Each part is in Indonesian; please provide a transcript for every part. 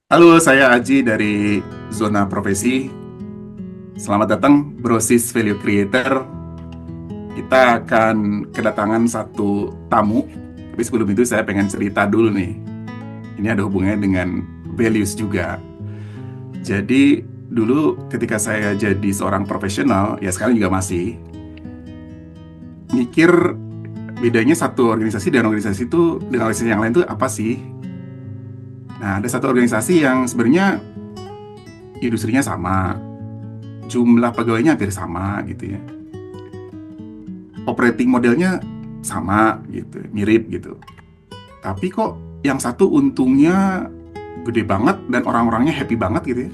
Halo, saya Aji dari Zona Profesi. Selamat datang, Brosis Value Creator. Kita akan kedatangan satu tamu. Tapi sebelum itu saya pengen cerita dulu nih. Ini ada hubungannya dengan values juga. Jadi dulu ketika saya jadi seorang profesional, ya sekarang juga masih, mikir bedanya satu organisasi dan organisasi itu dengan organisasi yang lain itu apa sih? Nah, ada satu organisasi yang sebenarnya industrinya sama, jumlah pegawainya hampir sama gitu ya. Operating modelnya sama gitu, mirip gitu. Tapi kok yang satu untungnya gede banget dan orang-orangnya happy banget gitu ya.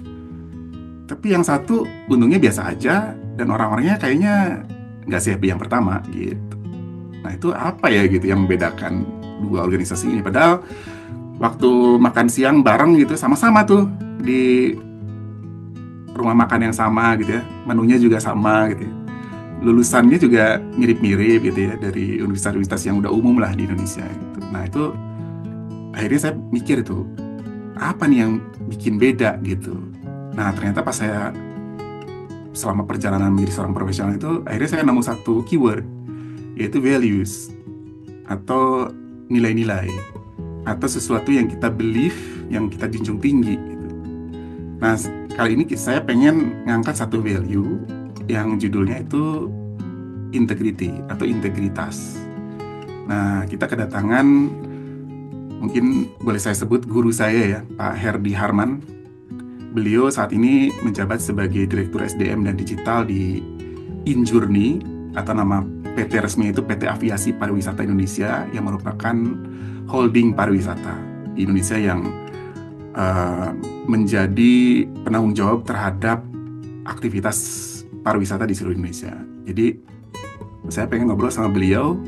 Tapi yang satu untungnya biasa aja dan orang-orangnya kayaknya nggak sehappy yang pertama gitu. Nah itu apa ya gitu yang membedakan dua organisasi ini? Padahal waktu makan siang bareng gitu sama-sama tuh di rumah makan yang sama gitu ya. Menunya juga sama gitu ya. Lulusannya juga mirip-mirip gitu ya dari universitas-universitas yang udah umum lah di Indonesia gitu. Nah itu akhirnya saya mikir itu apa nih yang bikin beda gitu. Nah ternyata pas saya selama perjalanan menjadi seorang profesional itu akhirnya saya nemu satu keyword yaitu values atau nilai-nilai atau sesuatu yang kita believe, yang kita junjung tinggi gitu. Nah kali ini saya pengen ngangkat satu value yang judulnya itu integrity atau integritas. Nah, kita kedatangan mungkin boleh saya sebut guru saya ya, Pak Herdi Harman. Beliau saat ini menjabat sebagai Direktur SDM dan Digital di Injourney atau nama PT resmi itu PT Aviasi Pariwisata Indonesia yang merupakan holding pariwisata di Indonesia yang menjadi penanggung jawab terhadap aktivitas pariwisata di seluruh Indonesia. Jadi saya pengen ngobrol sama beliau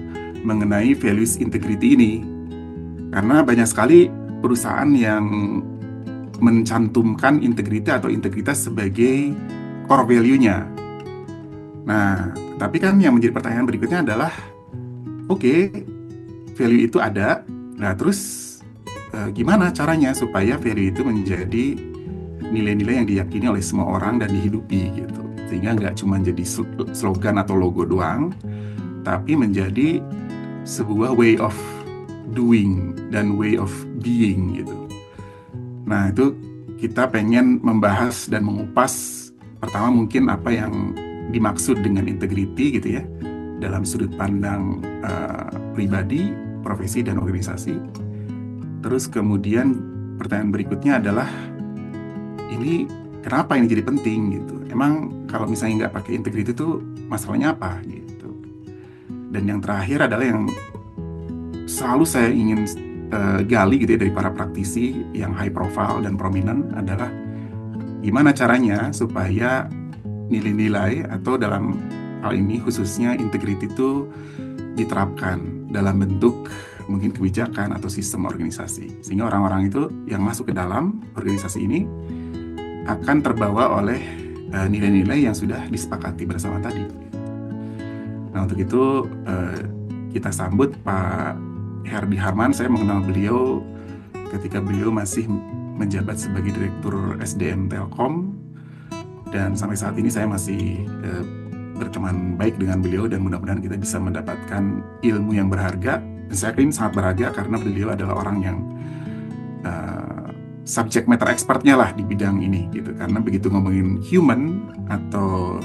mengenai values integrity ini karena banyak sekali perusahaan yang mencantumkan integrity atau integritas sebagai core value-nya. Nah, tapi kan yang menjadi pertanyaan berikutnya adalah oke, value itu ada. Nah, terus gimana caranya supaya value itu menjadi nilai-nilai yang diyakini oleh semua orang dan dihidupi gitu. Sehingga nggak cuma jadi slogan atau logo doang, tapi menjadi sebuah way of doing dan way of being gitu. Nah itu kita pengen membahas dan mengupas pertama mungkin apa yang dimaksud dengan integrity gitu ya dalam sudut pandang pribadi, profesi, dan organisasi. Terus kemudian pertanyaan berikutnya adalah ini kenapa ini jadi penting gitu. Emang kalau misalnya nggak pakai integrity itu masalahnya apa gitu. Dan yang terakhir adalah yang selalu saya ingin gali gitu ya dari para praktisi yang high profile dan prominent adalah gimana caranya supaya nilai-nilai atau dalam hal ini khususnya integrity itu diterapkan dalam bentuk mungkin kebijakan atau sistem organisasi sehingga orang-orang itu yang masuk ke dalam organisasi ini akan terbawa oleh nilai-nilai yang sudah disepakati bersama tadi. Nah untuk itu kita sambut Pak Herdi Harman. Saya mengenal beliau ketika beliau masih menjabat sebagai Direktur SDM Telkom dan sampai saat ini saya masih berteman baik dengan beliau dan mudah-mudahan kita bisa mendapatkan ilmu yang berharga dan saya yakin sangat berharga karena beliau adalah orang yang subject matter expertnya lah di bidang ini gitu karena begitu ngomongin human atau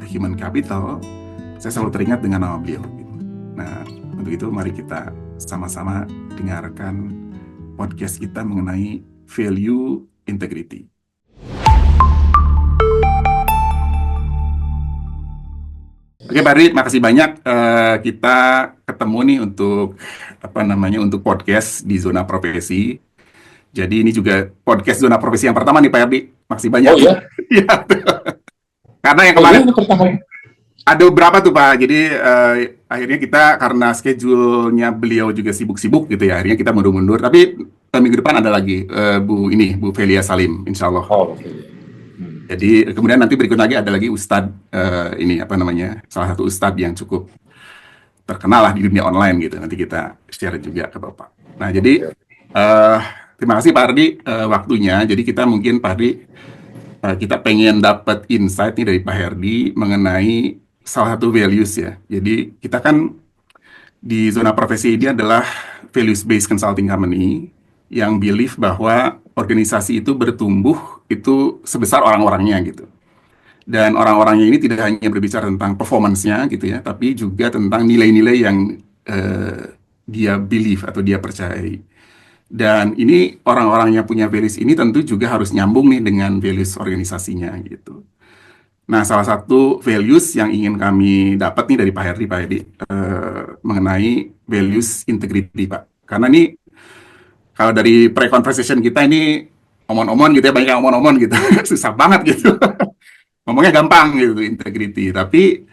human capital saya selalu teringat dengan nama beliau gitu. Nah untuk itu mari kita sama-sama dengarkan podcast kita mengenai value integrity. Oke Pak Rid, makasih banyak kita ketemu nih untuk untuk podcast di Zona Profesi. Jadi ini juga podcast Zona Profesi yang pertama nih Pak Rid. Makasih banyak. Oh ya? Iya. Karena yang kemarin ini pertama. ada beberapa tuh Pak. Jadi akhirnya kita karena schedule-nya beliau juga sibuk-sibuk gitu ya. Akhirnya kita mundur-mundur. Tapi minggu depan ada lagi Bu Velia Salim, insya Allah. Oh, oke. Jadi kemudian nanti berikut lagi ada lagi Ustadz salah satu Ustadz yang cukup terkenal lah di dunia online gitu. Nanti kita share juga ke Bapak. Nah jadi Terima kasih Pak Ardi waktunya. Jadi kita mungkin Pak Ardi kita pengen dapat insight nih dari Pak Herdi mengenai salah satu values ya. Jadi kita kan di zona profesi ini adalah values based consulting company yang believe bahwa organisasi itu bertumbuh itu sebesar orang-orangnya gitu. Dan orang-orangnya ini tidak hanya berbicara tentang performance-nya gitu ya, tapi juga tentang nilai-nilai yang dia believe atau dia percayai. Dan ini orang-orang yang punya values ini tentu juga harus nyambung nih dengan values organisasinya gitu. Nah, salah satu values yang ingin kami dapat nih dari Pak Herdi, mengenai values integrity, Pak. Karena ini kalau dari pre-conversation kita ini omon-omon gitu ya, banyak yang omon-omon gitu, susah banget gitu. Ngomongnya gampang gitu, integrity. Tapi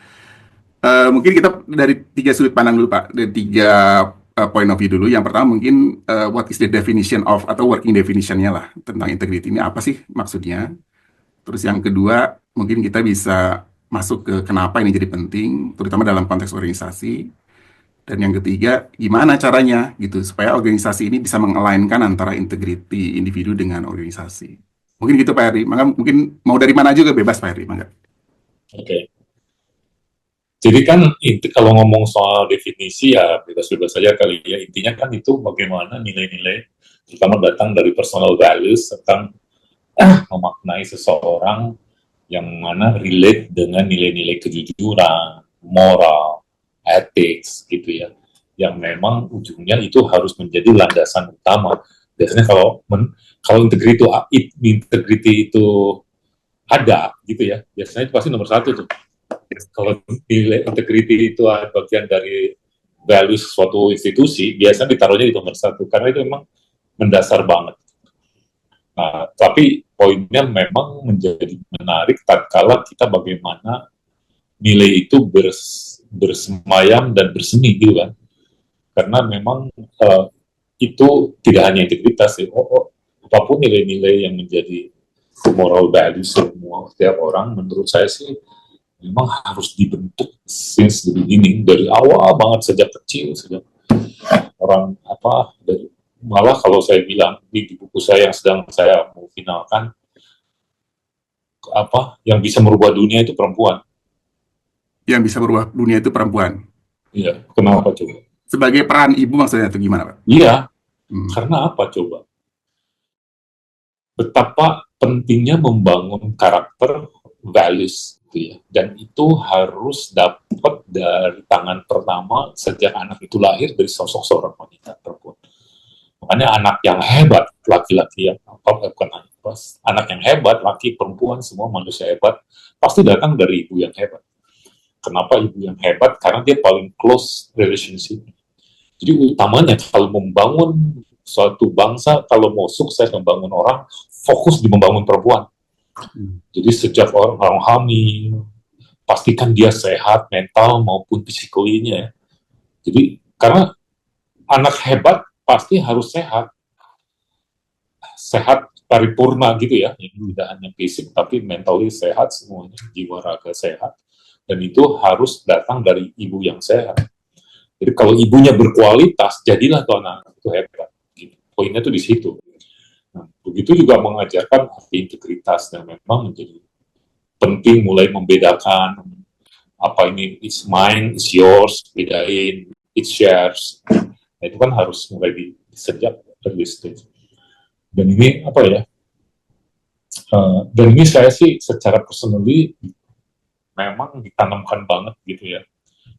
mungkin kita dari tiga sudut pandang dulu, Pak. Dari tiga point of view dulu. Yang pertama mungkin what is the definition of atau working definition-nya lah tentang integrity ini apa sih maksudnya? Terus yang kedua mungkin kita bisa masuk ke kenapa ini jadi penting, terutama dalam konteks organisasi. Dan yang ketiga, gimana caranya gitu supaya organisasi ini bisa mengalainkan antara integrity individu dengan organisasi. Mungkin gitu Pak Heri. Maka mungkin mau dari mana juga bebas Pak Heri. Maka. Oke. Jadi kan kalau ngomong soal definisi ya bebas-bebas saja kali ya. Intinya kan itu bagaimana nilai-nilai terutama datang dari personal values tentang memaknai seseorang yang mana relate dengan nilai-nilai kejujuran, moral, ethics gitu ya. Yang memang ujungnya itu harus menjadi landasan utama. Biasanya kalau integrity itu ada gitu ya. Biasanya itu pasti nomor satu tuh. Kalau nilai integrity itu bagian dari value suatu institusi, biasanya ditaruhnya di nomor satu, karena itu memang mendasar banget. Nah, tapi poinnya memang menjadi menarik tatkala kita bagaimana nilai itu bersemayam dan bersemi gitu kan. Karena memang itu tidak hanya integritas, ya. Apapun nilai-nilai yang menjadi moral value semua setiap orang, menurut saya sih memang harus dibentuk since the beginning, dari awal banget, sejak kecil, sejak orang dari malah kalau saya bilang di buku saya yang sedang saya mau finalkan, yang bisa merubah dunia itu perempuan. Yang bisa merubah dunia itu perempuan. Iya, kenapa coba? Sebagai peran ibu maksudnya itu gimana Pak? Iya, karena apa coba? Betapa pentingnya membangun karakter, values, gitu ya. Dan itu harus dapat dari tangan pertama sejak anak itu lahir dari sosok seorang wanita perempuan. Makanya anak yang hebat, laki-laki yang anak yang hebat, laki, perempuan, semua manusia hebat, pasti datang dari ibu yang hebat. Kenapa ibu yang hebat? Karena dia paling close relationship. Jadi utamanya kalau membangun suatu bangsa, kalau mau sukses membangun orang, fokus di membangun perempuan. Jadi sejak orang hamil, pastikan dia sehat mental maupun psikologinya. Jadi karena anak hebat pasti harus sehat paripurna gitu ya, tidak hanya fisik tapi mentally sehat semuanya, jiwa raga sehat, dan itu harus datang dari ibu yang sehat. Jadi kalau ibunya berkualitas, jadilah tuh anak itu hebat. Gitu. Poinnya tuh di situ. Nah, begitu juga mengajarkan arti integritas yang memang menjadi penting, mulai membedakan apa ini it's mine, it's yours, bedain, it's shares. Nah, itu kan harus mulai sejak early stage. Dan ini dan ini saya sih secara personally memang ditanamkan banget gitu ya,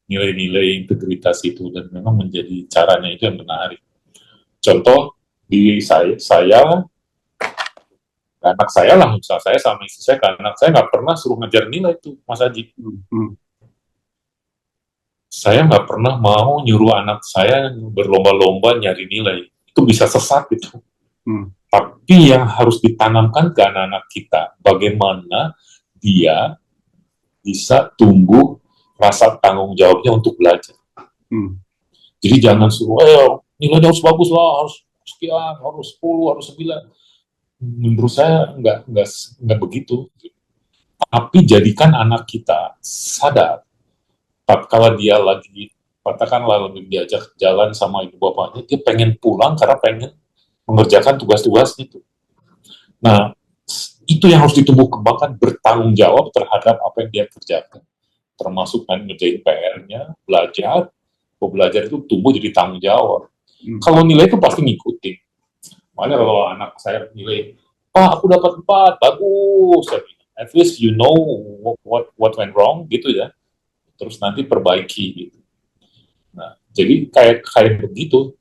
nilai-nilai integritas itu, dan memang menjadi caranya itu yang menarik. Contoh di saya anak saya lah, misalnya saya sama istri saya, anak saya nggak pernah suruh ngejar nilai itu, Mas Haji. Saya nggak pernah mau nyuruh anak saya berlomba-lomba nyari nilai, itu bisa sesat itu. Tapi yang harus ditanamkan ke anak-anak kita, bagaimana dia bisa tumbuh rasa tanggung jawabnya untuk belajar. Jadi jangan suruh, nilainya harus bagus lah, harus sekian, harus 10, harus 9. Menurut saya nggak begitu. Tapi jadikan anak kita sadar, tatkala dia lagi, katakanlah lagi diajak jalan sama ibu bapaknya, dia pengen pulang karena pengen mengerjakan tugas-tugasnya itu. Nah, itu yang harus ditumbuh kembangkan, bertanggung jawab terhadap apa yang dia kerjakan. Termasuk kan ngerjain PR-nya, belajar. Belajar itu tumbuh jadi tanggung jawab. Kalau nilai itu pasti ngikutin. Makanya kalau anak saya nilai, Pak, aku dapat 4, bagus. At least you know what went wrong, gitu ya. Terus nanti perbaiki, gitu. Nah, jadi kayak begitu.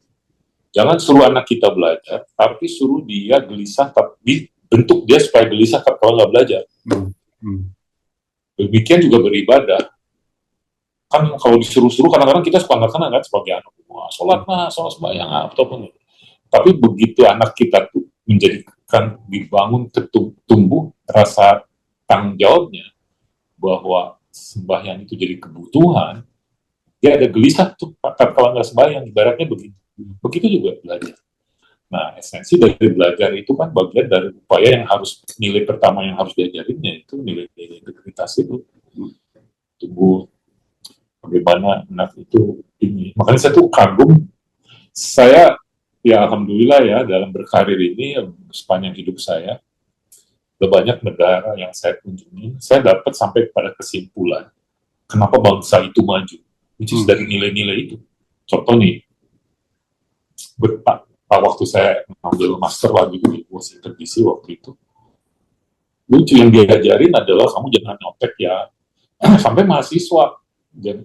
Jangan suruh anak kita belajar, tapi suruh dia gelisah, tapi bentuk dia supaya gelisah kalau nggak belajar. Demikian juga beribadah. Kan kalau disuruh-suruh, kadang-kadang kita suka nggak kena kan sebagai anak. Wah, sholat sembahyang, ataupun. Tapi begitu anak kita tuh menjadikan, dibangun, tumbuh rasa tanggung jawabnya, bahwa sembahyang itu jadi kebutuhan, dia ada gelisah tuh, kalau nggak sembahyang, ibaratnya begitu. Begitu juga belajar. Nah, esensi dari belajar itu kan bagian dari upaya yang harus, nilai pertama yang harus diajarinnya itu nilai-nilai integritas itu. Tumbuh bagaimana anak itu ini. Makanya saya tuh kagum, saya ya alhamdulillah ya dalam berkarir ini sepanjang hidup saya, banyak negara yang saya kunjungi, saya dapat sampai pada kesimpulan kenapa bangsa itu maju, which is dari nilai-nilai itu. Contoh nih, waktu saya mengambil master lagi di Washington DC waktu itu, lucu yang diajarin adalah kamu jangan nyontek ya. Sampai mahasiswa dan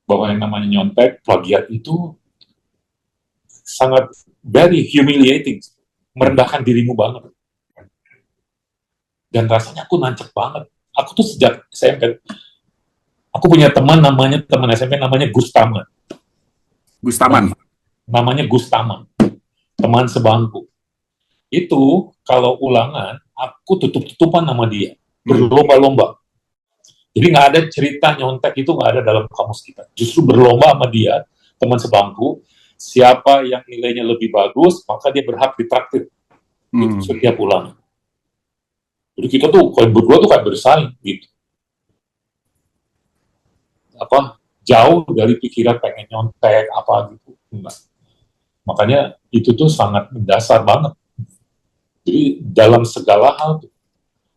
bahwa yang namanya nyontek, plagiat itu sangat very humiliating, merendahkan dirimu banget. Dan rasanya aku nancep banget. Aku tuh sejak SMP, aku punya teman SMP namanya Gustaman. Namanya Gustaman, teman sebangku. Itu kalau ulangan, aku tutup-tutupan nama dia, berlomba-lomba. Jadi nggak ada cerita nyontek, itu nggak ada dalam kamus kita. Justru berlomba sama dia, teman sebangku, siapa yang nilainya lebih bagus, maka dia berhak ditraktir. Gitu, setiap ulangan. Jadi kita tuh, kalau berdua tuh kayak bersaing, gitu. Jauh dari pikiran pengen nyontek, gitu. Enggak. Makanya itu tuh sangat mendasar banget. Jadi dalam segala hal tuh.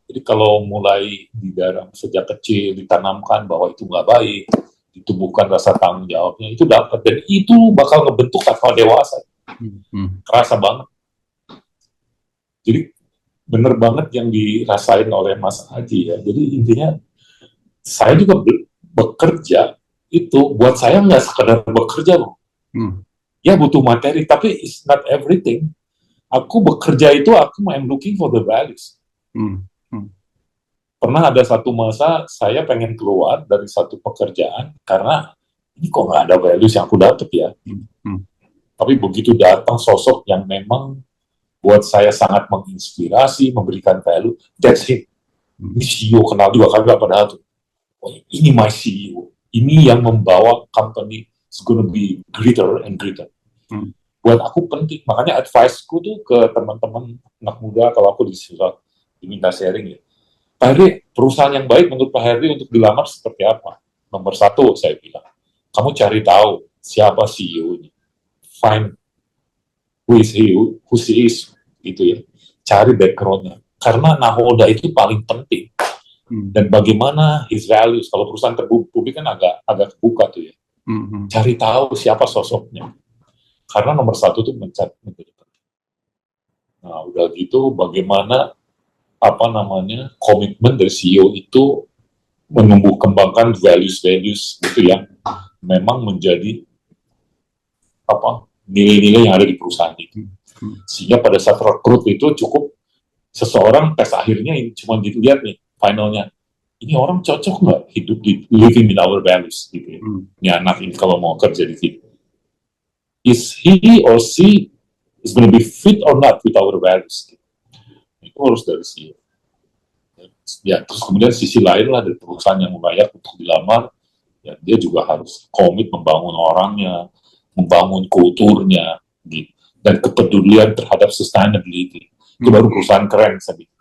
Jadi kalau mulai di dalam sejak kecil ditanamkan bahwa itu nggak baik, ditumbuhkan rasa tanggung jawabnya, itu dapat. Dan itu bakal ngebentuk kalau dewasa. Kerasa banget. Jadi bener banget yang dirasain oleh Mas Aji ya. Jadi intinya saya juga bekerja itu buat saya nggak sekedar bekerja loh. Ya butuh materi, tapi it's not everything. Aku bekerja itu I'm looking for the values. Pernah ada satu masa saya pengen keluar dari satu pekerjaan karena ini kok nggak ada values yang aku dapet ya. Tapi begitu datang sosok yang memang buat saya sangat menginspirasi, memberikan value, that's it. Ini CEO kenal juga kagak padahal tuh. Oh, ini my CEO. Ini yang membawa company is gonna be greater and greater. Buat aku penting. Makanya advice-ku tuh ke teman-teman anak muda kalau aku diminta sharing ya. Pak Heri, perusahaan yang baik menurut Pak Heri untuk dilamar seperti apa? Nomor 1, saya bilang, kamu cari tahu siapa CEO-nya. Find who she is, gitu ya. Cari background-nya. Karena nahoda itu paling penting. Dan bagaimana his values, kalau perusahaan terpublik kan agak kebuka tuh ya. Cari tahu siapa sosoknya. Karena nomor 1 tuh menjadi penting. Nah, udah gitu bagaimana komitmen dari CEO itu menumbuh kembangkan values itu yang memang menjadi nilai-nilai yang ada di perusahaan itu. Sehingga pada saat rekrut itu cukup seseorang tes akhirnya ini cuma dilihat nih finalnya, ini orang cocok nggak hidup di living in our values gitu ya. Ini anak ini kalau mau kerja di sini, is he or she is going to be fit or not with our values gitu. Itu harus dari CEO. Ya, terus kemudian sisi lain lah dari perusahaan yang membayar untuk dilamar, ya dia juga harus komit membangun orangnya, membangun kulturnya, gitu. Dan kepedulian terhadap sustainability. Itu baru perusahaan keren, saya bilang.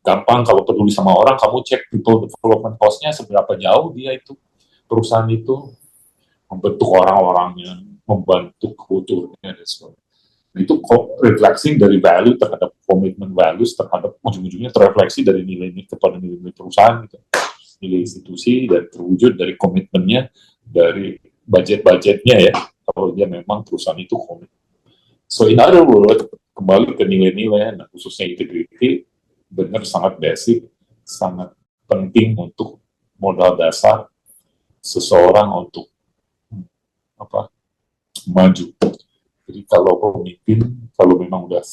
Gampang kalau peduli sama orang, kamu cek people development cost-nya seberapa jauh dia itu, perusahaan itu, membentuk orang-orangnya, membantu kulturnya, dan sebagainya. Itu refleksi dari value terhadap komitmen values terhadap ujung-ujungnya terrefleksi dari nilai kepada nilai perusahaan gitu. Nilai institusi dan terwujud dari komitmennya, dari budget-budgetnya ya, kalau dia memang perusahaan itu komit. So in other words, kembali ke nilai-nilai, nah khususnya integrity, benar sangat basic, sangat penting untuk modal dasar seseorang untuk apa maju. Jadi kalau pemimpin, kalau memang udah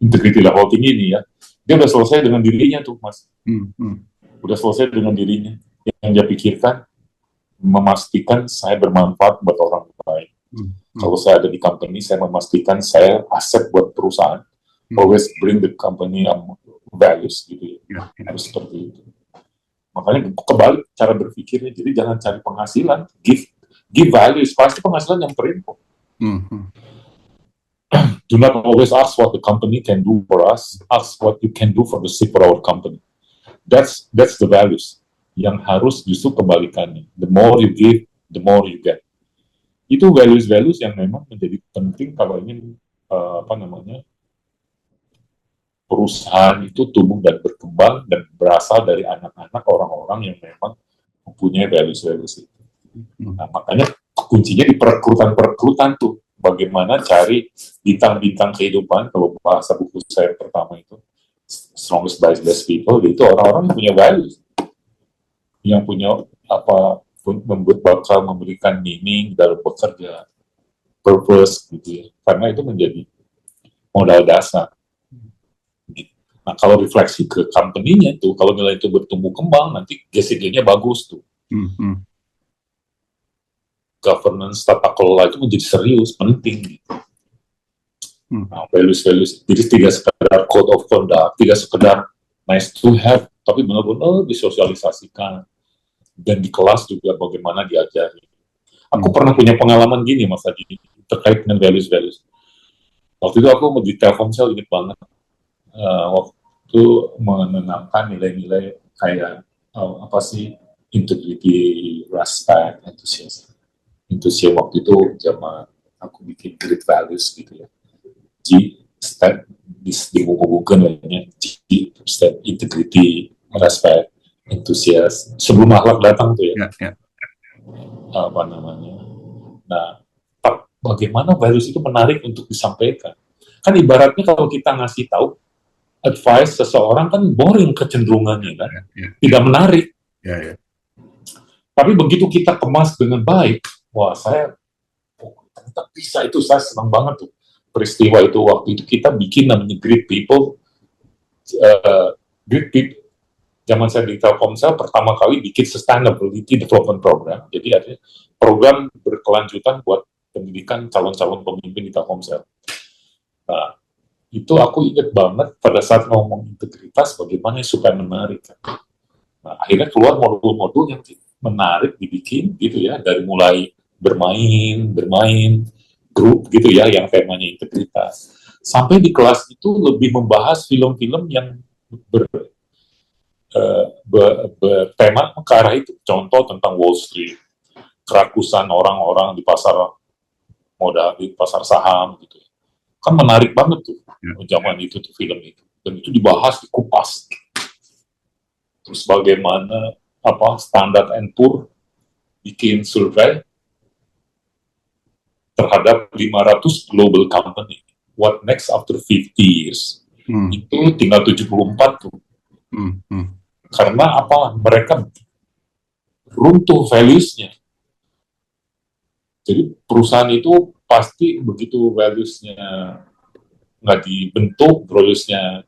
integrity level tinggi nih ya, dia udah selesai dengan dirinya tuh, Mas. Udah selesai dengan dirinya. Yang dia pikirkan, memastikan saya bermanfaat buat orang lain. Kalau saya ada di company, saya memastikan saya aset buat perusahaan. Always bring the company values gitu ya. Harus seperti itu. Makanya kebalik cara berpikirnya. Jadi jangan cari penghasilan, give values. Pasti penghasilan yang berinfo. Do not always ask what the company can do for us. Ask what you can do for the sake of our company. That's the values yang harus justru kebalikannya. The more you give, the more you get. Itu values-values yang memang menjadi penting kalau ingin perusahaan itu tumbuh dan berkembang dan berasal dari anak-anak orang-orang yang memang mempunyai values-values itu. Nah, makanya kuncinya di perekrutan tuh. Bagaimana cari bintang-bintang kehidupan, kalau bahasa buku saya pertama itu, Strongest by Best People, itu orang-orang yang punya values. Yang punya bakal memberikan meaning dalam bekerja, purpose gitu ya. Karena itu menjadi modal dasar. Nah, kalau refleksi ke company-nya tuh, kalau nilai itu bertumbuh kembang, nanti GCG-nya bagus tuh. Governance, tata kelola itu menjadi serius, penting gitu. Nah, values-values, jadi tidak sekedar code of conduct, tidak sekedar nice to have, tapi benar-benar disosialisasikan. Dan di kelas juga bagaimana diajari. Aku pernah punya pengalaman gini, Mas Haji, terkait dengan values-values. Waktu itu aku di Telkomsel ingat banget. Waktu menanamkan nilai-nilai kayak integrity, respect, enthusiasm. Enthusiasm waktu itu zaman aku bikin great values gitu ya. Di buku-buku lainnya, integrity, respect, enthusiasm. Sebelum akhlak datang tuh ya. Nah, bagaimana values itu menarik untuk disampaikan. Kan ibaratnya kalau kita ngasih tahu advice seseorang kan boring kecenderungannya kan, tidak menarik. Tapi begitu kita kemas dengan baik, wah saya ternyata bisa itu, saya senang banget tuh peristiwa itu. Waktu itu kita bikin namanya Great People. Zaman saya di Telkomsel pertama kali bikin Sustainability Development Program. Jadi ada program berkelanjutan buat pendidikan calon-calon pemimpin di Telkomsel. Nah, itu aku ingat banget pada saat ngomong integritas bagaimana supaya menarik. Nah, akhirnya keluar modul-modul yang menarik dibikin gitu ya, dari mulai bermain grup gitu ya yang temanya integritas. Sampai di kelas itu lebih membahas film-film yang bertema ke arah itu. Contoh tentang Wall Street, kerakusan orang-orang di pasar modal, di pasar saham gitu. Kan menarik banget tuh zaman itu tuh film itu. Dan itu dibahas, dikupas. Terus bagaimana Standard & Poor bikin survei terhadap 500 global company. What next after 50 years? Itu tinggal 74 tuh. Karena mereka runtuh values-nya. Jadi perusahaan itu pasti begitu values-nya nggak dibentuk, values-nya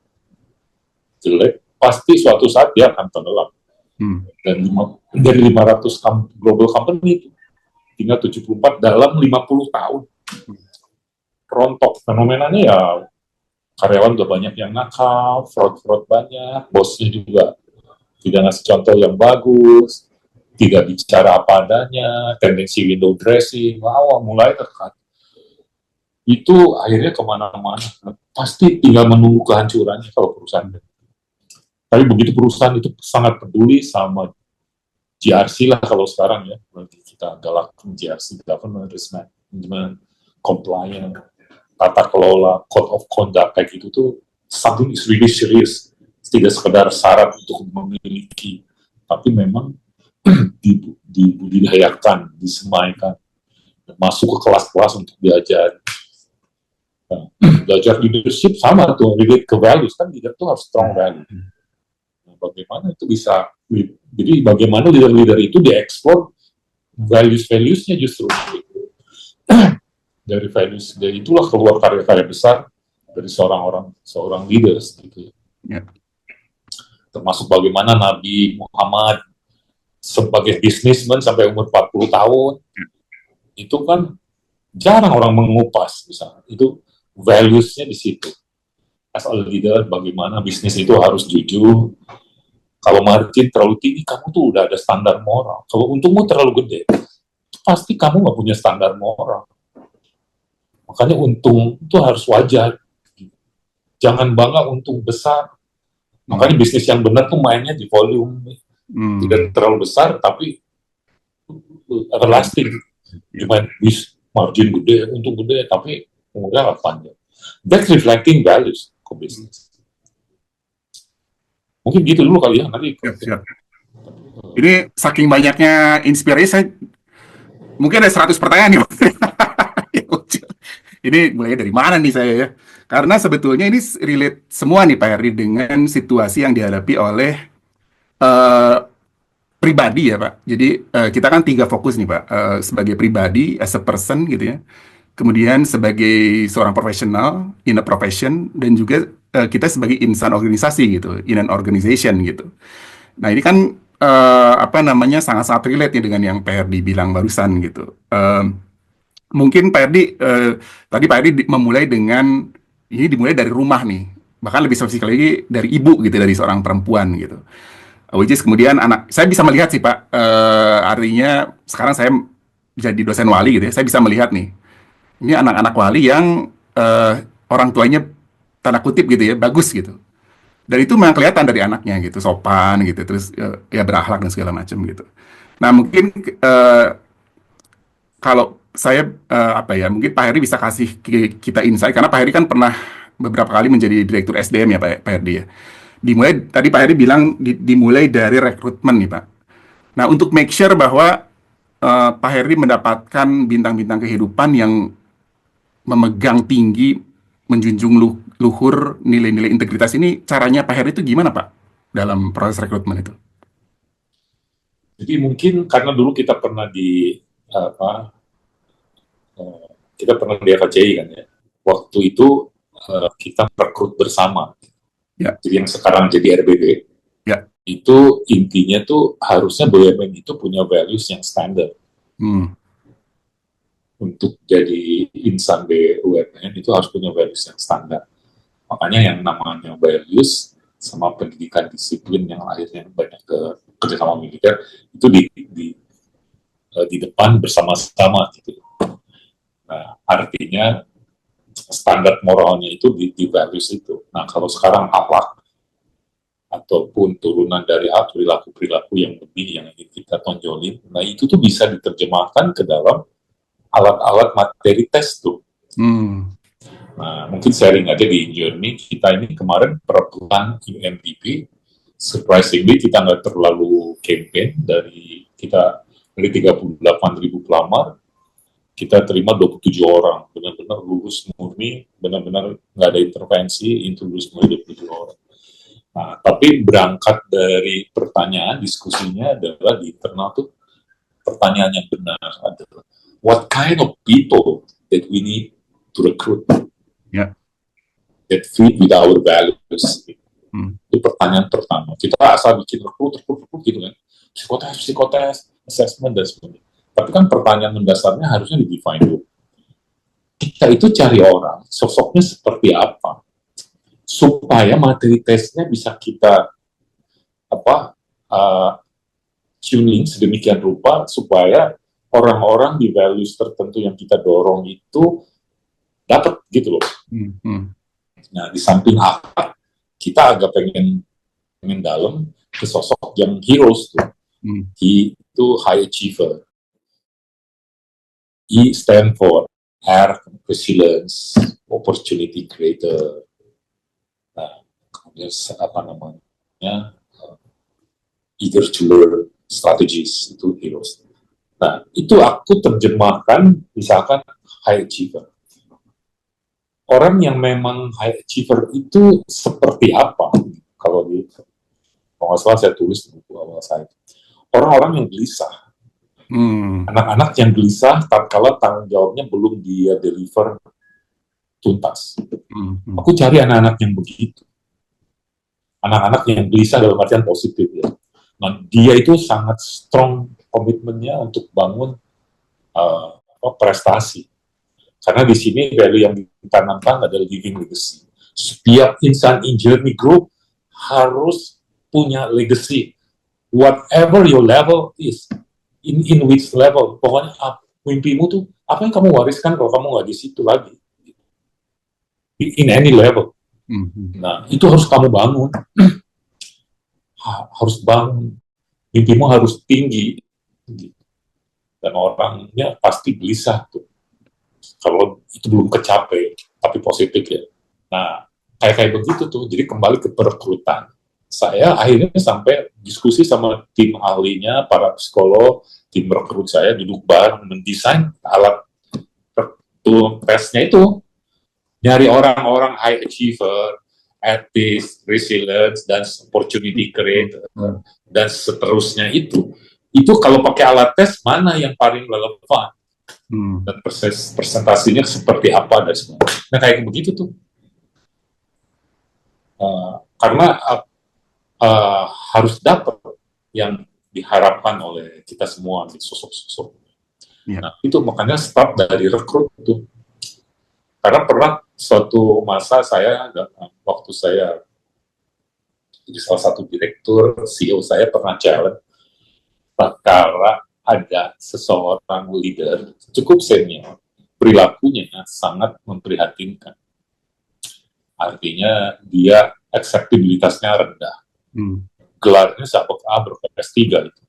jelek, pasti suatu saat dia akan tenggelam. Dan dari 500 global company itu tinggal 74 dalam 50 tahun. Rontok. Fenomenanya ya karyawan udah banyak yang nakal, fraud banyak, bosnya juga tidak ngasih contoh yang bagus, tidak bicara apa adanya, tendensi window dressing, mulai terkat. Itu akhirnya kemana-mana. Pasti tinggal menunggu kehancurannya kalau perusahaan. Tapi begitu perusahaan itu sangat peduli sama GRC lah kalau sekarang ya, kita galak GRC, government, risk management, compliance. tata kelola, code of conduct kayak gitu tuh something is really serious. Tidak sekedar syarat untuk memiliki, tapi memang dibudidayakan, disemaikan, masuk ke kelas-kelas untuk diajar. Nah, belajar leadership sama tuh, relate ke values kan, leader tuh harus strong value. Nah, bagaimana itu bisa, jadi bagaimana leader-leader itu dieksplor values-valuesnya justru. Dari values, dari itulah keluar karya-karya besar dari seorang leaders gitu. Ya. Termasuk bagaimana Nabi Muhammad sebagai businessman sampai umur 40 tahun, itu kan jarang orang mengupas, misalnya. Itu values-nya di situ. As a leader, bagaimana bisnis itu harus jujur. Kalau margin terlalu tinggi, kamu tuh udah ada standar moral. Kalau untungmu terlalu gede, pasti kamu nggak punya standar moral. Makanya untung itu harus wajar. Jangan bangga untung besar. Makanya bisnis yang benar tuh mainnya di volume. Tidak terlalu besar, tapi everlasting. Gimana margin gede, untung gede, tapi umurnya panjang. That's reflecting values ke bisnis. Mungkin gitu dulu kali ya. Nanti. Siap. Ini saking banyaknya inspirasi, saya mungkin ada 100 pertanyaan nih. Ini mulai dari mana nih saya ya? Karena sebetulnya ini relate semua nih Pak Heri dengan situasi yang dihadapi oleh pribadi ya Pak. Jadi kita kan 3 fokus nih Pak. Sebagai pribadi, as a person gitu ya. Kemudian sebagai seorang profesional, in a profession. Dan juga kita sebagai insan organisasi gitu, in an organization gitu. Nah ini kan sangat-sangat relate nih dengan yang Pak Herdi bilang barusan gitu. Mungkin Pak Herdi, tadi Pak Herdi memulai dengan, ini dimulai dari rumah nih, bahkan lebih spesifik lagi dari ibu gitu, dari seorang perempuan gitu. Which is kemudian anak, saya bisa melihat sih Pak, artinya sekarang saya jadi dosen wali gitu ya, saya bisa melihat nih, ini anak-anak wali yang orang tuanya tanda kutip gitu ya, bagus gitu. Dan itu memang kelihatan dari anaknya gitu, sopan gitu, terus ya berakhlak dan segala macam gitu. Nah mungkin kalau saya mungkin Pak Heri bisa kasih kita insight karena Pak Heri kan pernah beberapa kali menjadi direktur SDM ya Pak Heri ya. Dimulai tadi Pak Heri bilang dimulai dari rekrutmen nih Pak. Nah untuk make sure bahwa Pak Heri mendapatkan bintang-bintang kehidupan yang memegang tinggi, menjunjung luhur nilai-nilai integritas ini, caranya Pak Heri itu gimana Pak dalam proses rekrutmen itu? Jadi mungkin karena dulu kita pernah di RKCI kan ya. Waktu itu kita merekrut bersama. Ya. Jadi yang sekarang jadi RBB. Ya. Itu intinya tuh harusnya BUMN itu punya values yang standar. Untuk jadi insan BUMN itu harus punya values yang standar. Makanya yang namanya values sama pendidikan disiplin yang akhirnya banyak ke kerjasama militer itu di depan bersama-sama gitu. Nah, artinya standar moralnya itu di values itu. Nah, kalau sekarang akhlak ataupun turunan dari perilaku yang lebih yang ingin kita tonjolin, nah itu tuh bisa diterjemahkan ke dalam alat-alat materi tes tuh. Nah, mungkin sharing aja di journey kita ini kemarin perebutan UNDP, surprisingly kita nggak terlalu campaign dari 38.000 pelamar, kita terima 27 orang, benar-benar lulus murni, benar-benar nggak ada intervensi, itu lulus murni 27 orang. Nah, tapi berangkat dari pertanyaan, diskusinya adalah di internal tuh, pertanyaan yang benar adalah, what kind of people that we need to recruit? Yeah. That fit with our values. Itu pertanyaan pertama. Kita asal bikin rekrut gitu kan. Psikotes, assessment, dan sebagainya. Tapi kan pertanyaan mendasarnya harusnya di-define dulu. Kita itu cari orang, sosoknya seperti apa, supaya materi tesnya bisa kita tuning sedemikian rupa supaya orang-orang di values tertentu yang kita dorong itu dapat gitu loh. Nah, di samping akhlak, kita agak pengen dalam ke sosok yang heroes tuh. He itu high achiever. E stand for R, resilience, opportunity creator. Nah, kemudian apa namanya, eager to learn, strategies, itu heroes. Nah, itu aku terjemahkan misalkan high achiever. Orang yang memang high achiever itu seperti apa? Kalau nggak salah saya tulis di buku awal saya. Orang-orang yang gelisah. Anak-anak yang gelisah tatkala tanggung jawabnya belum dia deliver tuntas. Aku cari anak-anak yang begitu. Anak-anak yang gelisah dalam artian positif ya. Nah, dia itu sangat strong komitmennya untuk bangun prestasi. Karena di sini value yang ditanamkan adalah living legacy. Setiap insan in journey group harus punya legacy. Whatever your level is, in which level, pokoknya mimpimu tuh, apa yang kamu wariskan kalau kamu nggak di situ lagi. In any level. Nah, itu harus kamu bangun. Harus bangun. Mimpimu harus tinggi. Dan orangnya pasti gelisah tuh. Kalau itu belum kecapai, tapi positif ya. Nah, kayak begitu tuh. Jadi kembali ke perekrutan. Saya akhirnya sampai diskusi sama tim ahlinya, para psikolog, tim rekrut saya duduk bareng mendesain alat tesnya itu. Nyari orang-orang high achiever, ethics, resilience, dan opportunity creator, dan seterusnya itu kalau pakai alat tes mana yang paling relevan dan presentasinya seperti apa dan semua. Nah kayak begitu tuh, karena harus dapat yang diharapkan oleh kita semua, sosok-sosok. Nah itu makanya start dari rekrut itu. Karena pernah suatu masa waktu saya jadi salah satu direktur, CEO saya pernah challenge, karena ada seseorang leader cukup senior, perilakunya sangat memprihatinkan. Artinya dia akseptabilitasnya rendah. Gelarnya sabuk A berPS3 itu.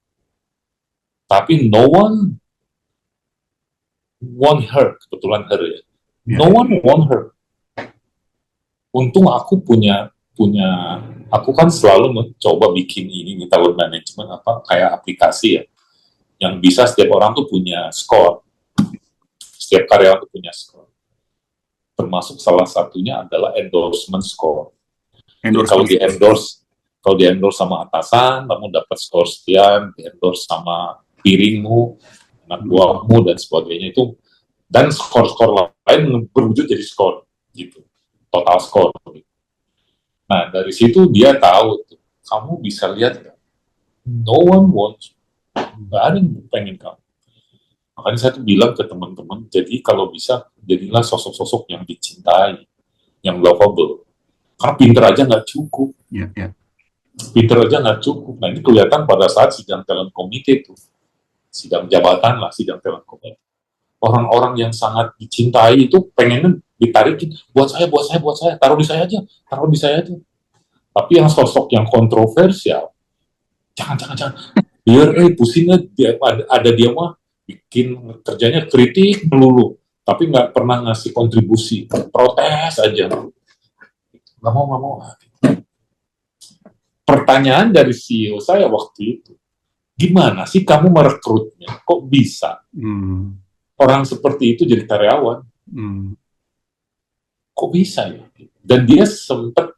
Tapi no one want her, kebetulan her ya. No one want her. Untung aku aku kan selalu mencoba bikin ini talent management kayak aplikasi ya, yang bisa setiap orang tuh punya skor, setiap karyawan tuh punya skor. Termasuk salah satunya adalah endorsement score. Kalau di endorse sama atasan, kamu dapat skor sekian, di endorse sama piringmu, anak buahmu dan sebagainya itu. Dan skor-skor lain berwujud jadi skor, gitu, total skor. Nah dari situ dia tahu, kamu bisa lihat, no one wants, nggak ada yang pengen kamu. Makanya saya tuh bilang ke teman-teman, jadi kalau bisa jadilah sosok-sosok yang dicintai, yang lovable. Karena pinter aja nggak cukup. Pinter aja nggak cukup. Nah ini kelihatan pada saat sidang talent committee itu, sidang jabatan lah, sidang talent committee. Orang-orang yang sangat dicintai itu pengennya ditarikin, buat saya, taruh di saya aja. Tapi yang sosok yang kontroversial, jangan. Biar pusingnya ada dia mah bikin kerjanya kritik melulu, tapi nggak pernah ngasih kontribusi, protes aja. Nggak mau. Pertanyaan dari CEO saya waktu itu, gimana sih kamu merekrutnya? Kok bisa? Orang seperti itu jadi karyawan. Kok bisa ya? Dan dia sempat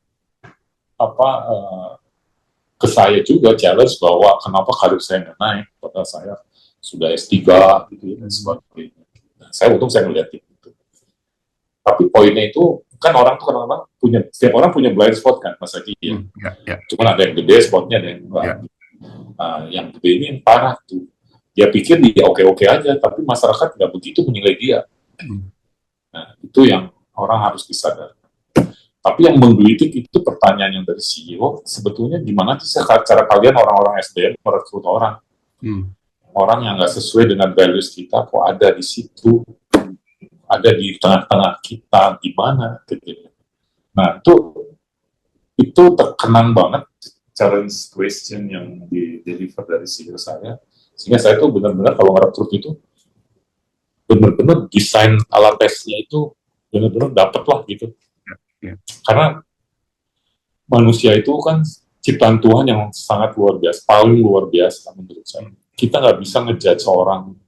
ke saya juga challenge bahwa kenapa karir saya nggak naik, padahal saya sudah S3 gitu ya, dan sebagainya. Nah, saya ngeliat itu. Tapi poinnya itu kan orang tuh kadang-kadang setiap orang punya blind spot kan, Mas Aki ya. Cuman ada yang gede spotnya, ada yang enggak. Yang gede ini yang parah tuh. Dia pikir dia oke-oke aja, tapi masyarakat nggak begitu menilai dia. Nah, itu yang orang harus disadari. Tapi yang menggelitik itu pertanyaan yang dari CEO, sebetulnya gimana sih cara kalian orang-orang SDM merekrut orang? Orang yang nggak sesuai dengan values kita, kok ada di situ, ada di tengah-tengah kita, gimana? Gitu. Nah, itu terkenang banget challenge question yang di deliver dari CEO saya. Sehingga saya tuh benar-benar kalau ngerekrut itu benar-benar desain alat tesnya itu benar-benar dapat lah gitu. Ya. Karena manusia itu kan ciptaan Tuhan yang sangat luar biasa, paling luar biasa menurut saya. Kita nggak bisa ngejudge orang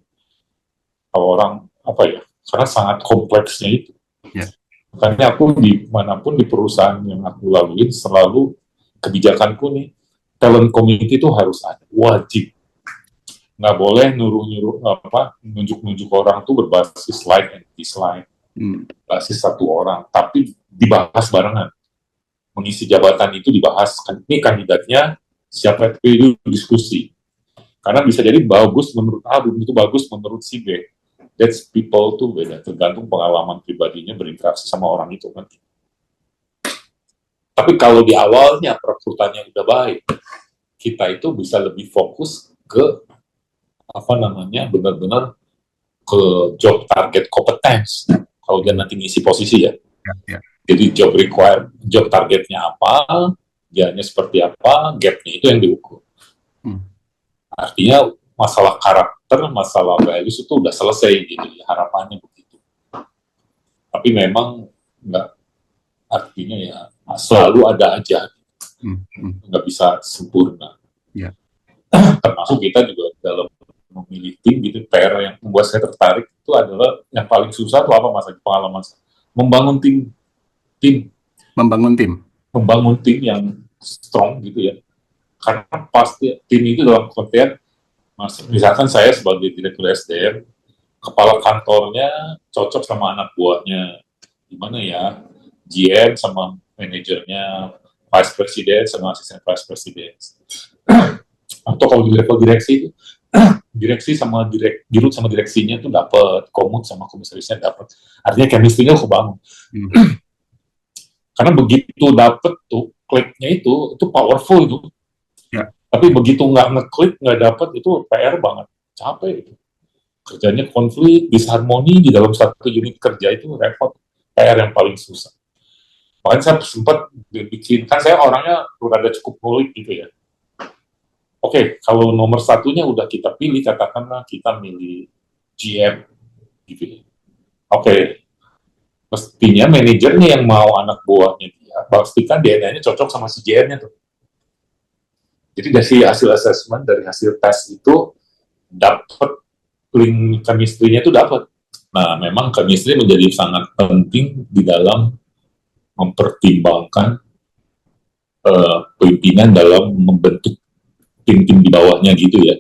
apa ya, karena sangat kompleksnya itu. Ya. Makanya aku dimanapun di perusahaan yang aku lalui selalu kebijakanku nih, talent community itu harus ada, wajib. Nggak boleh nunjuk-nunjuk orang tuh berbasis like and dislike, basis satu orang, tapi dibahas barengan. Mengisi jabatan itu dibahas, ini kandidatnya siapa itu diskusi. Karena bisa jadi bagus menurut A, belum itu bagus menurut si B. That's people tuh beda, tergantung pengalaman pribadinya berinteraksi sama orang itu kan. Tapi kalau di awalnya perekrutannya udah baik, kita itu bisa lebih fokus ke benar-benar ke job target competence. Kalau dia nanti ngisi posisi ya. Ya. Jadi job targetnya apa, dianya seperti apa, gapnya itu yang diukur. Artinya masalah karakter, masalah values itu udah selesai gitu ya, harapannya begitu. Tapi memang nggak, artinya ya selalu ada aja, nggak bisa sempurna. Ya. Termasuk kita juga dalam memilih tim gitu, PR yang membuat saya tertarik itu adalah yang paling susah itu apa masa pengalaman membangun tim. Membangun tim yang strong gitu ya. Karena pasti tim itu dalam konteks, misalkan saya sebagai direktur SDM, kepala kantornya cocok sama anak buahnya, gimana ya, GM sama manajernya, vice president sama asisten vice president. Atau kalau di level direksi itu, direksi sama dirut sama direksinya tuh dapat, komut sama komisarisnya dapat. Artinya chemistry-nya kebangun. Karena begitu dapat tuh kliknya itu powerful itu. Ya. Tapi begitu nggak ngeklik, nggak dapat, itu PR banget, capek itu. Kerjanya konflik, disharmoni di dalam satu unit kerja itu repot, PR yang paling susah. Makanya saya sempat bikin, kan saya orangnya rada cukup ngulik gitu ya. Oke, kalau nomor satunya udah kita pilih, katakanlah kita milih GM gitu ya. Oke, mestinya manajernya yang mau anak buahnya dia, pastikan DNA-nya cocok sama si GM-nya tuh. Jadi dari hasil assessment, dari hasil tes itu dapat link chemistry-nya itu dapat. Nah, memang chemistry menjadi sangat penting di dalam mempertimbangkan pimpinan dalam membentuk tim-tim di bawahnya gitu ya.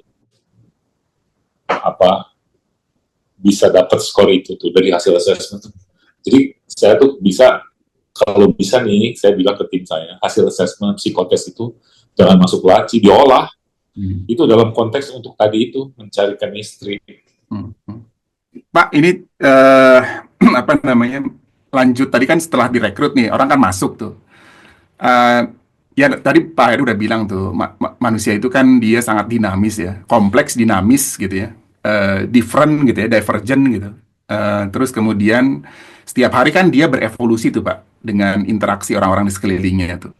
Bisa dapat skor itu tuh dari hasil assessment. Jadi saya tuh bisa, kalau bisa nih, saya bilang ke tim saya, hasil assessment psikotes itu jangan masuk laci, diolah. Itu dalam konteks untuk tadi itu, mencari chemistry. Pak, ini lanjut tadi kan setelah direkrut nih, orang kan masuk tuh. Ya tadi Pak Heru udah bilang tuh, manusia itu kan dia sangat dinamis ya, kompleks, dinamis gitu ya, different gitu ya, divergent gitu. Terus kemudian setiap hari kan dia berevolusi tuh Pak, dengan interaksi orang-orang di sekelilingnya tuh.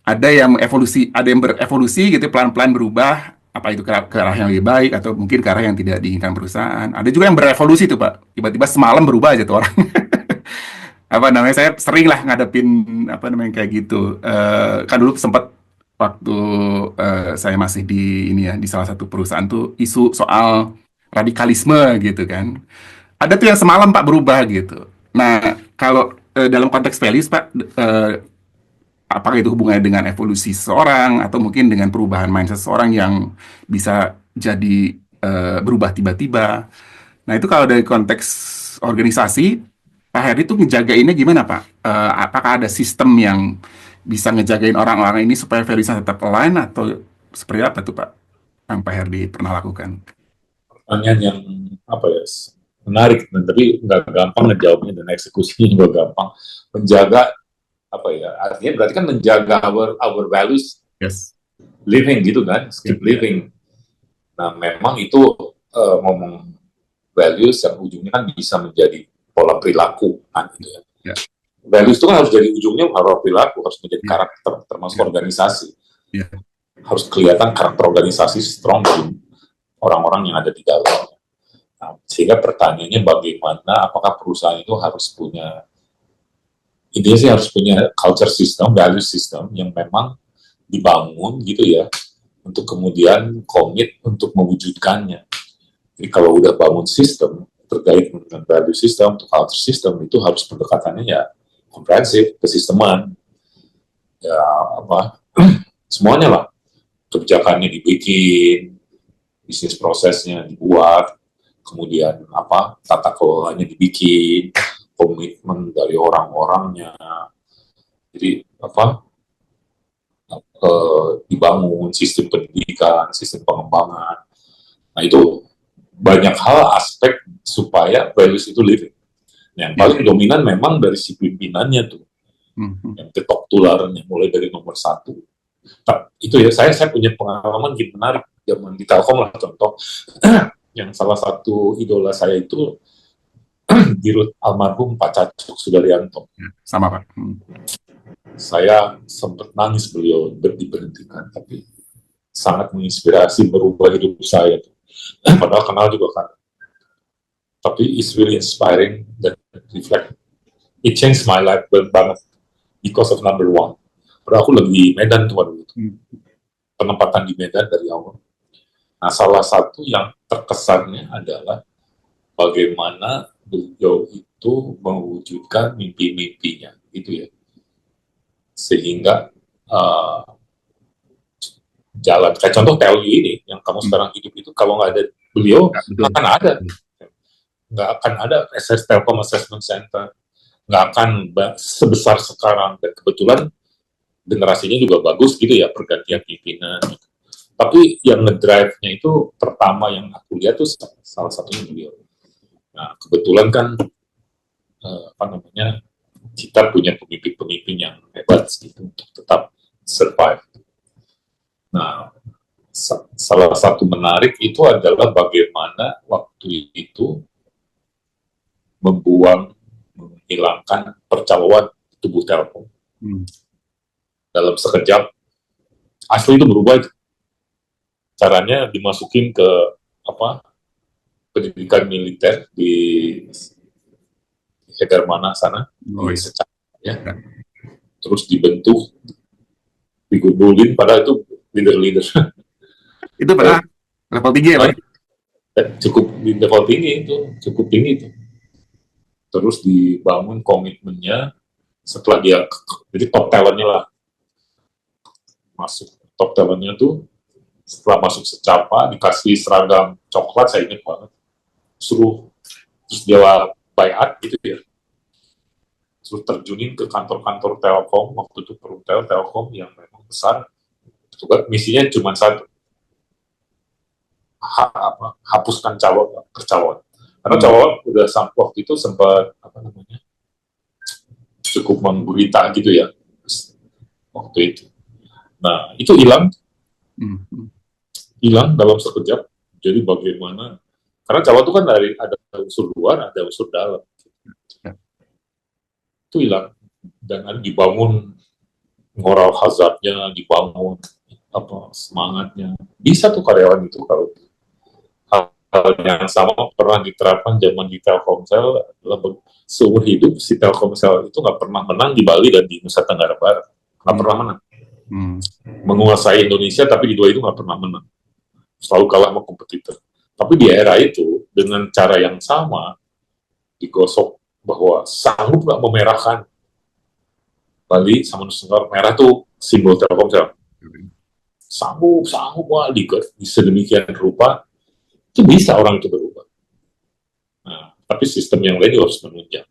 Ada yang berevolusi gitu, pelan-pelan berubah, apa itu ke arah yang lebih baik, atau mungkin ke arah yang tidak diinginkan perusahaan. Ada juga yang berevolusi tuh Pak, tiba-tiba semalam berubah aja tuh orang. Saya sering lah ngadepin kayak gitu. Kan dulu sempat waktu saya masih di di salah satu perusahaan tuh isu soal radikalisme gitu kan. Ada tuh yang semalam Pak berubah gitu. Nah, kalau dalam konteks values Pak, apakah itu hubungannya dengan evolusi seseorang atau mungkin dengan perubahan mindset seseorang yang bisa jadi berubah tiba-tiba. Nah, itu kalau dari konteks organisasi, Pak Heri itu ngejagainnya gimana Pak? Apakah ada sistem yang bisa ngejagain orang-orang ini supaya values-nya tetap align atau seperti apa tuh Pak yang Pak Heri pernah lakukan? Pertanyaan yang menarik, tapi nggak gampang ngejawabnya dan eksekusinya juga gampang. Menjaga artinya berarti kan menjaga our values, yes, living gitu kan, keep living. Nah memang itu ngomong values yang ujungnya kan bisa menjadi pola perilaku kan gitu ya. Yeah. Values itu kan harus jadi ujungnya pola perilaku, harus menjadi karakter termasuk organisasi. Yeah. Harus kelihatan karakter organisasi strong dari orang-orang yang ada di dalamnya. Nah, sehingga pertanyaannya bagaimana, apakah perusahaan itu harus punya, intinya sih harus punya culture system, value system yang memang dibangun gitu ya, untuk kemudian komit untuk mewujudkannya. Jadi kalau udah bangun sistem terkait dengan value system, atau culture system, itu harus pendekatannya ya komprehensif, kesisteman, ya apa, semuanya lah, kebijakannya dibikin, bisnis prosesnya dibuat, kemudian apa, tata kelolanya dibikin, komitmen dari orang-orangnya, jadi apa, dibangun sistem pendidikan, sistem pengembangan. Nah itu banyak hal aspek supaya values itu living. Yang paling dominan memang dari si pimpinannya tuh, yang ketok tularnya mulai dari nomor satu. Itu ya, saya punya pengalaman gitu menarik zaman di Telkom lah contoh. Yang salah satu idola saya itu Dirut almarhum Pak Cacuk Sudaryanto. Sama Pak. Saya sempat nangis beliau diberhentikan, tapi sangat menginspirasi, merubah hidup saya. Padahal kenal juga kan. Tapi it's really inspiring dan reflect. It changed my life banget because of number one. Padahal aku lagi di Medan tuh waktu itu. Penempatan di Medan dari awal. Nah, salah satu yang terkesannya adalah bagaimana beliau itu mewujudkan mimpi-mimpinya, gitu ya. Sehingga jalan, kayak contoh TLU ini, yang kamu sekarang hidup itu, kalau nggak ada beliau, nggak akan ada. Nggak akan ada SS Telkom Assessment Center, nggak akan sebesar sekarang. Dan kebetulan generasinya juga bagus gitu ya, pergantian pimpinan. Tapi yang ngedrive-nya itu pertama yang aku lihat tuh salah satunya beliau. Nah, kebetulan kan apa namanya, kita punya pemimpin-pemimpin yang hebat gitu untuk tetap survive. Nah, salah satu menarik itu adalah bagaimana waktu itu menghilangkan percaloan tubuh Telkom. Dalam sekejap, asli itu berubah. Caranya dimasukin ke apa, pendidikan militer di Hedarmana sana, di Secak, ya. Terus dibentuk, digundulin, padahal itu leader-leader. Itu pada level tinggi ya Pak? Cukup di level tinggi itu, cukup tinggi itu. Terus dibangun komitmennya setelah dia, jadi top talentnya lah, masuk top talentnya tuh setelah masuk secapa dikasih seragam coklat, saya ingat banget, terus dia bayat gitu ya, terus terjunin ke kantor-kantor Telkom, waktu itu Perumtel Telkom yang memang besar, juga misinya cuma satu, hapuskan percaloan. Karena calon udah waktu itu sempat apa namanya, cukup menggurita gitu ya waktu itu. Nah itu hilang dalam sekejap. Jadi bagaimana, karena calon itu kan dari ada unsur luar, ada unsur dalam, itu hilang, dan dibangun moral hazardnya, dibangun apa semangatnya. Bisa tuh karyawan itu kalau hal yang sama pernah diterapkan zaman di Telkomsel, seumur hidup si Telkomsel itu nggak pernah menang di Bali dan di Nusa Tenggara Barat, nggak pernah menang. Menguasai Indonesia tapi di dua itu nggak pernah menang, selalu kalah sama kompetitor. Tapi di era itu dengan cara yang sama digosok bahwa sanggup nggak memerahkan Bali sama Nusa Tenggara. Merah tuh simbol Telkomsel, sanggup wah sedemikian rupa. Itu bisa orang itu berubah. Nah, tapi sistem yang lain juga harus menunjang.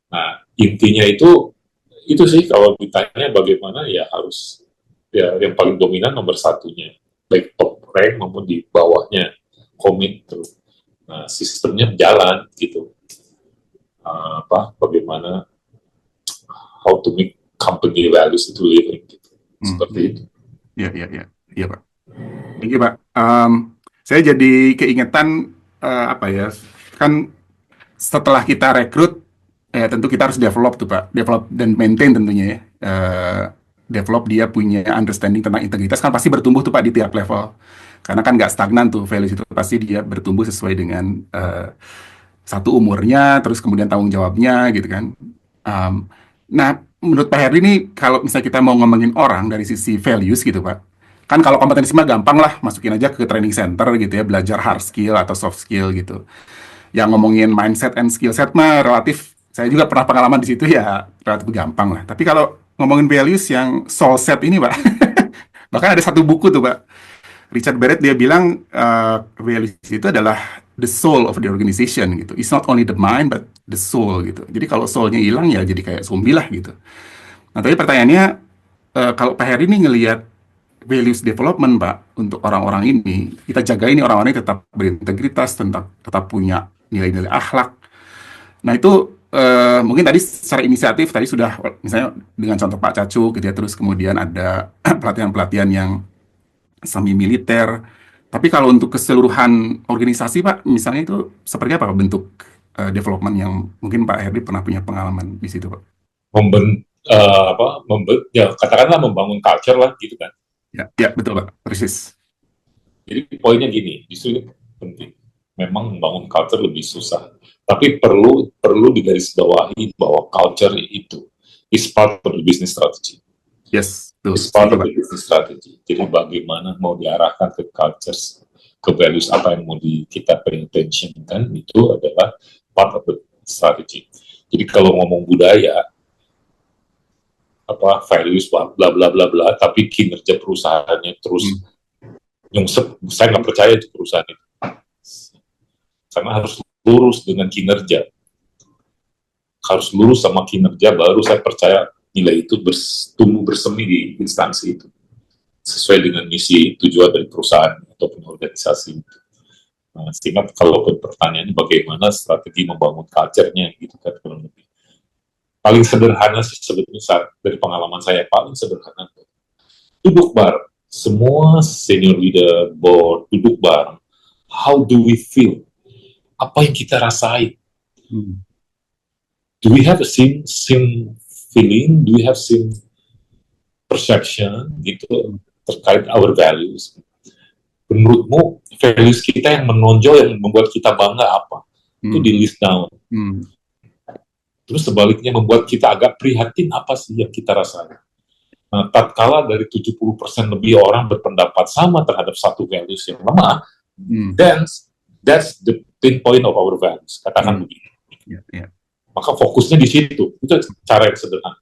Nah, intinya itu sih kalau ditanya bagaimana, ya harus, ya yang paling dominan nomor satunya, baik top rank maupun di bawahnya, komit terus. Nah, sistemnya jalan gitu. Bagaimana how to make company values itu living gitu. Seperti itu. Iya Pak. Thank you Pak. Saya jadi keingetan kan setelah kita rekrut, tentu kita harus develop tuh Pak, develop dan maintain tentunya ya. Develop dia punya understanding tentang integritas, kan pasti bertumbuh tuh Pak di tiap level. Karena kan nggak stagnan tuh, values itu pasti dia bertumbuh sesuai dengan satu umurnya, terus kemudian tanggung jawabnya gitu kan. Um, nah, menurut Pak Herdi nih, kalau misalnya kita mau ngomongin orang dari sisi values gitu Pak, kan kalau kompetensi mah gampang lah, masukin aja ke training center gitu ya, belajar hard skill atau soft skill gitu. Yang ngomongin mindset and skill set mah relatif, saya juga pernah pengalaman di situ ya, relatif gampang lah. Tapi kalau ngomongin values yang soul set ini Pak, bahkan ada satu buku tuh Pak, Richard Barrett dia bilang values itu adalah the soul of the organization gitu. It's not only the mind but the soul gitu. Jadi kalau soulnya hilang ya jadi kayak zombie lah gitu. Nah tapi pertanyaannya kalau Pak Heri ini ngelihat values development Pak untuk orang-orang ini, kita jaga ini orang-orang ini tetap berintegritas, tetap punya nilai-nilai akhlak. Nah itu mungkin tadi secara inisiatif tadi sudah misalnya dengan contoh Pak Cacu gitu ya, terus kemudian ada pelatihan-pelatihan yang semi militer. Tapi kalau untuk keseluruhan organisasi, Pak, misalnya itu seperti apa bentuk development yang mungkin Pak Herdi pernah punya pengalaman di situ, Pak? Ya katakanlah membangun culture lah gitu kan. Ya, ya betul Pak, persis. Jadi poinnya gini, justru ini penting. Memang membangun culture lebih susah, tapi perlu digarisbawahi bahwa culture itu is part of the business strategy. Yes, betul. It's part of the business strategy. Jadi bagaimana mau diarahkan ke cultures, ke values apa yang mau kita pay attention kan, itu adalah part of the strategy. Jadi kalau ngomong budaya, apa values bla bla bla bla, tapi kinerja perusahaannya terus nyungsep, saya nggak percaya itu perusahaan itu. Karena harus lurus dengan kinerja. Harus lurus sama kinerja, baru saya percaya nilai itu tumbuh bersemi di instansi itu sesuai dengan misi tujuan dari perusahaan ataupun organisasi itu. Nah, sehingga kalau pertanyaannya bagaimana strategi membangun culture-nya gitu kan kurang lebih. Paling sederhana sih sebetulnya dari pengalaman saya paling sederhana duduk bareng semua senior leader board duduk bareng. How do we feel? Apa yang kita rasain? Do we have a same feeling, do we have same perception gitu terkait our values? Menurutmu values kita yang menonjol yang membuat kita bangga apa? Itu di list down. Terus sebaliknya membuat kita agak prihatin apa sih yang kita rasakan? Nah, tatkala dari 70% lebih orang berpendapat sama terhadap satu values yang lemah, then that's the pinpoint of our values. Katakan begitu. Maka fokusnya di situ. Itu cara yang sederhana.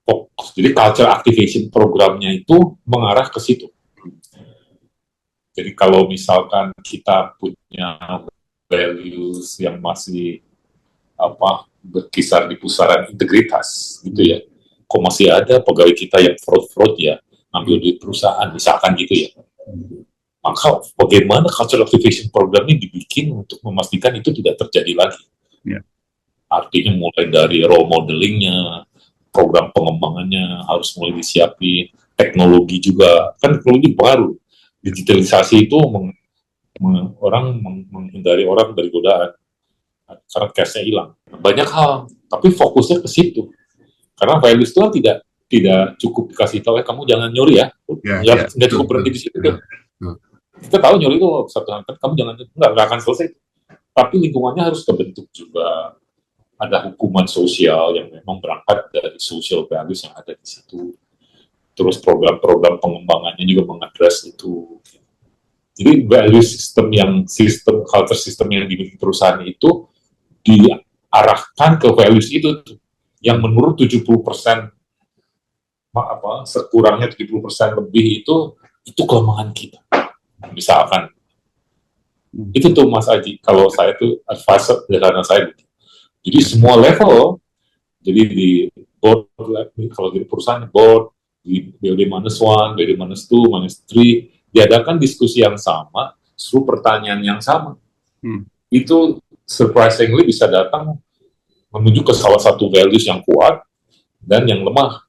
Fokus. Jadi culture activation programnya itu mengarah ke situ. Jadi kalau misalkan kita punya values yang masih berkisar di pusaran integritas gitu ya, kok masih ada pegawai kita yang fraud ya, ambil duit perusahaan misalkan gitu ya. Maka bagaimana culture activation program ini dibikin untuk memastikan itu tidak terjadi lagi. Artinya mulai dari role modelingnya, program pengembangannya harus mulai disiapin, teknologi juga, kan teknologi baru. Digitalisasi itu menghindari orang dari godaan, karena cash-nya hilang. Banyak hal, tapi fokusnya ke situ. Karena values itu tidak cukup dikasih tahu, kamu jangan nyuri ya. Nggak cukup berhenti di situ. Kita tahu nyuri itu satu hal, kamu jangan, nggak akan selesai. Tapi lingkungannya harus kebentuk juga. Ada hukuman sosial yang memang berangkat dari social values yang ada di situ. Terus program-program pengembangannya juga mengadres itu. Jadi value sistem culture system yang dimiliki perusahaan itu diarahkan ke values itu yang menurut 70% sekurangnya 70% lebih itu kelemahan kita. Misalkan itu tuh Mas Aji, kalau saya tuh advisor karena saya gitu. Jadi semua level, jadi di board, kalau di perusahaan board, di BOD-1, BOD-2, -3, diadakan diskusi yang sama, seluruh pertanyaan yang sama. Itu surprisingly bisa datang menuju ke salah satu values yang kuat dan yang lemah.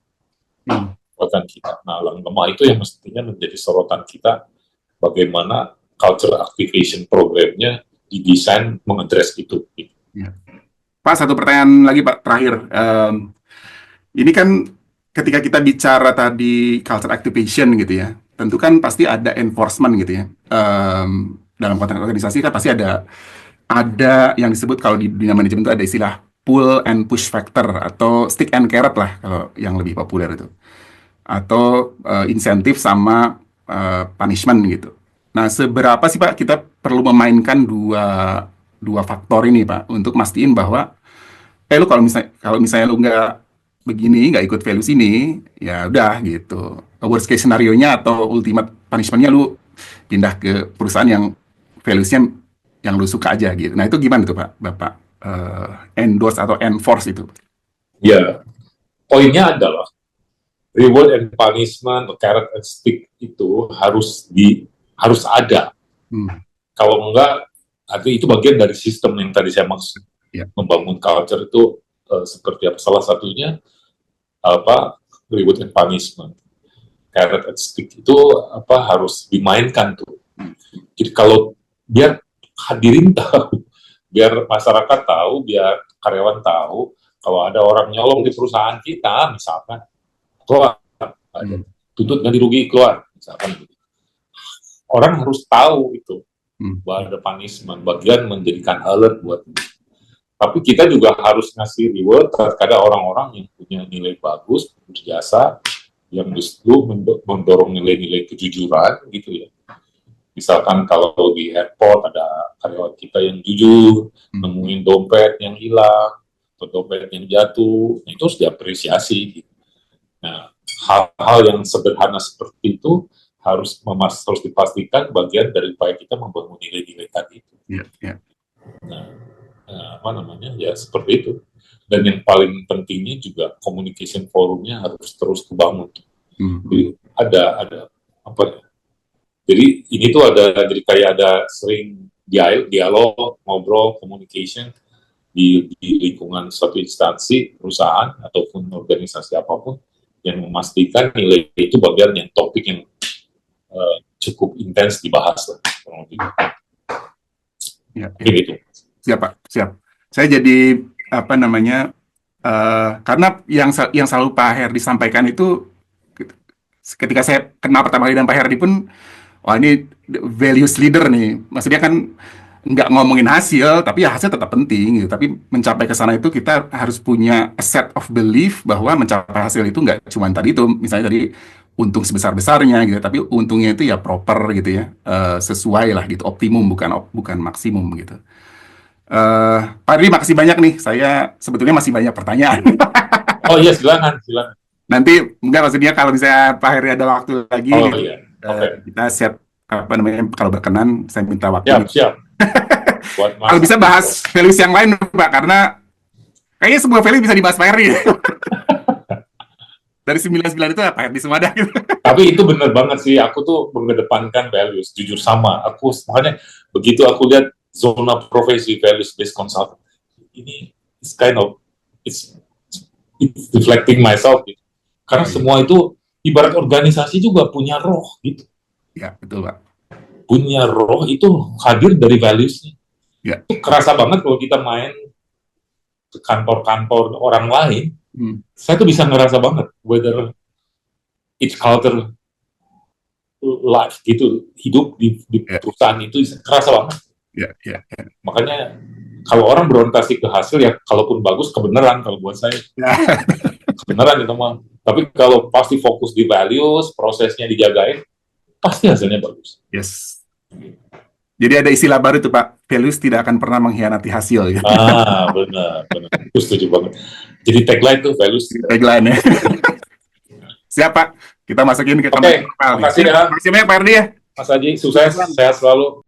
Sorotan kita. Nah, yang lemah itu yang mestinya menjadi sorotan kita, bagaimana culture activation programnya didesain mengadres itu. Pak, satu pertanyaan lagi Pak, terakhir. Ini kan ketika kita bicara tadi culture activation gitu ya, tentu kan pasti ada enforcement gitu ya. Dalam konteks organisasi kan pasti ada yang disebut kalau di dunia manajemen itu ada istilah pull and push factor atau stick and carrot lah kalau yang lebih populer itu. Atau insentif sama punishment gitu. Nah, seberapa sih Pak kita perlu memainkan dua faktor ini Pak untuk mastiin bahwa lu kalau misalnya lu nggak begini, nggak ikut value sini, ya udah gitu. Worst case scenario-nya atau ultimate punishment-nya lu pindah ke perusahaan yang values-nya yang lu suka aja gitu. Nah, itu gimana tuh Pak, Bapak endorse atau enforce itu? Ya, poinnya adalah reward and punishment, carrot and stick itu harus ada. Kalau enggak, artinya itu bagian dari sistem yang tadi saya maksud. Membangun culture itu seperti apa? Salah satunya reward and punishment, carrot and stick itu harus dimainkan tuh. Jadi kalau biar hadirin tahu, biar masyarakat tahu, biar karyawan tahu, kalau ada orang nyolong di perusahaan kita, misalkan keluar, tuntut ganti rugi keluar, misalkan. Orang harus tahu itu bahwa ada punishment, bagian menjadikan alert buat itu. Tapi kita juga harus ngasih reward kepada orang-orang yang punya nilai bagus, berjasa, yang justru mendorong nilai-nilai kejujuran gitu ya. Misalkan kalau di airport ada karyawan kita yang jujur, nemuin dompet yang hilang, atau dompet yang jatuh, itu harus diapresiasi. Nah, hal-hal yang sederhana seperti itu harus dipastikan bagian dari upaya kita membangun nilai-nilai tadi itu. Ya seperti itu. Dan yang paling pentingnya juga communication forumnya harus terus kebangun. Jadi ada apa ya? Jadi ini tuh jadi kayak ada sering dialog, ngobrol, communication di lingkungan suatu instansi, perusahaan ataupun organisasi apapun yang memastikan nilai itu bagian yang topik yang cukup intens dibahas lah. Gitu. Siap Pak, siap. Saya jadi karena yang selalu Pak Herdi sampaikan itu ketika saya kenal pertama kali dengan Pak Herdi pun, wah ini values leader nih. Maksudnya kan nggak ngomongin hasil, tapi ya hasil tetap penting gitu. Tapi mencapai ke sana itu kita harus punya a set of belief bahwa mencapai hasil itu nggak cuma tadi itu, misalnya tadi untung sebesar-besarnya gitu, tapi untungnya itu ya proper gitu ya, sesuai lah gitu, optimum bukan maksimum gitu. Pak Herdi, makasih banyak nih. Saya sebetulnya masih banyak pertanyaan. Oh iya, silakan. Nanti maksudnya kalau misalnya Pak Herdi ada waktu lagi, kita set kalau berkenan saya minta waktu. Siap. Kalau bisa bahas values yang lain Pak, karena kayaknya semua value bisa dibahas Pak Herdi. Dari 99 itu Pak Herdi semua ada gitu. Tapi itu benar banget sih, aku tuh mengedepankan values, jujur sama. Makanya begitu aku lihat zona profesi values based consultant, ini it's reflecting myself gitu. Karena semua itu ibarat organisasi juga punya roh gitu. Ya, betul Pak. Punya roh itu hadir dari values-nya. Ya. Itu kerasa banget kalau kita main ke kantor-kantor orang lain, saya tuh bisa ngerasa banget whether each culture life gitu, hidup di perusahaan itu kerasa banget. Ya. Makanya kalau orang berorientasi ke hasil, ya kalaupun bagus kebenaran kalau buat saya. Kebenaran itu mah. Tapi kalau pasti fokus di values, prosesnya dijagain, pasti hasilnya bagus. Yes. Jadi ada istilah baru tuh Pak, values tidak akan pernah mengkhianati hasil. Gitu. Benar. Itu setuju banget. Jadi tagline tuh values. Tagline ya. Siap Pak, kita masukin ke Oke, terima kasih ya. Terima kasih banyak Pak Herdi ya. Mas Haji, sukses, sehat selalu.